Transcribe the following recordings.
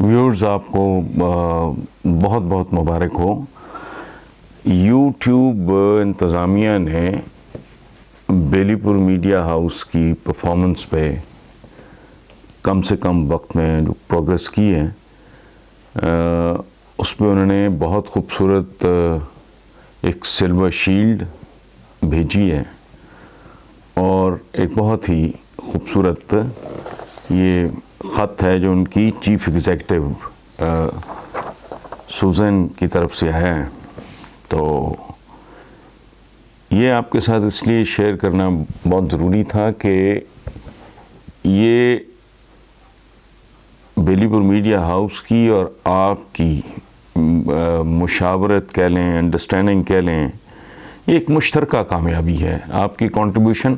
Viewers आपको बहुत बहुत मुबारक हो। यूट्यूब इंतज़ामिया ने बेलीपुर मीडिया हाउस की परफॉर्मेंस पे कम से कम वक्त में जो प्रोग्रेस की है उस पर उन्होंने बहुत खूबसूरत एक सिल्वर शील्ड भेजी है और एक बहुत ही खूबसूरत ये ख़त है जो उनकी चीफ़ एग्ज़ेक्टिव सुज़ैन की तरफ से आया है। तो ये आपके साथ इसलिए शेयर करना बहुत ज़रूरी था कि ये बेलीपुर मीडिया हाउस की और आपकी मुशावरत कह लें, अंडरस्टैंडिंग कह लें, ये एक मुश्तरका कामयाबी है, आपकी कंट्रीब्यूशन।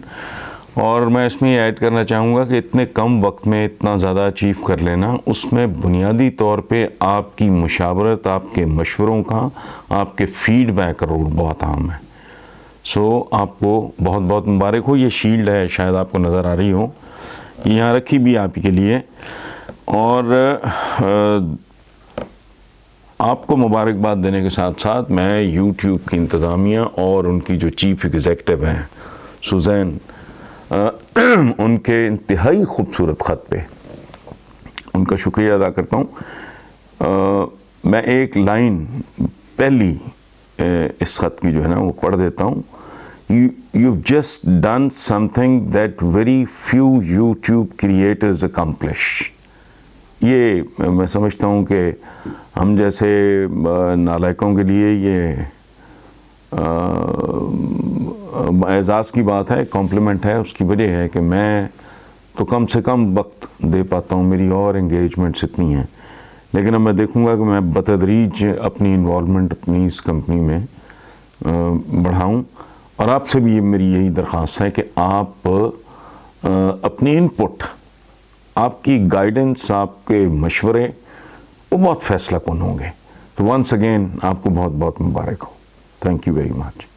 और मैं इसमें ऐड करना चाहूँगा कि इतने कम वक्त में इतना ज़्यादा अचीव कर लेना, उसमें बुनियादी तौर पे आपकी मुशावरत, आपके मशवरों का, आपके फीडबैक का रोल बहुत अहम है। सो आपको बहुत बहुत मुबारक हो। ये शील्ड है, शायद आपको नज़र आ रही हो, यहाँ रखी भी आप ही के लिए। और आपको मुबारकबाद देने के साथ साथ मैं यूट्यूब की इंतज़ामिया और उनकी जो चीफ़ एग्ज़ेक्टिव हैं सुज़ैन, उनके इंतहाई खूबसूरत ख़त पे उनका शुक्रिया अदा करता हूँ। मैं एक लाइन पहली इस ख़त की जो है ना वो पढ़ देता हूँ। You've just done something that very few YouTube creators accomplish। ये मैं समझता हूँ कि हम जैसे नालायकों के लिए ये एज़ाज़ की बात है, कॉम्प्लीमेंट है। उसकी वजह है कि मैं तो कम से कम वक्त दे पाता हूँ, मेरी और एंगेजमेंट्स इतनी हैं, लेकिन अब मैं देखूँगा कि मैं बतदरीज अपनी इन्वॉल्वमेंट अपनी इस कंपनी में बढ़ाऊँ। और आपसे भी मेरी यही दरख्वास्त है कि आप अपनी इनपुट, आपकी गाइडेंस, आपके मशवरे वो बहुत फ़ैसला कुन होंगे। तो वंस अगेन आपको बहुत बहुत मुबारक हो। Thank you very much.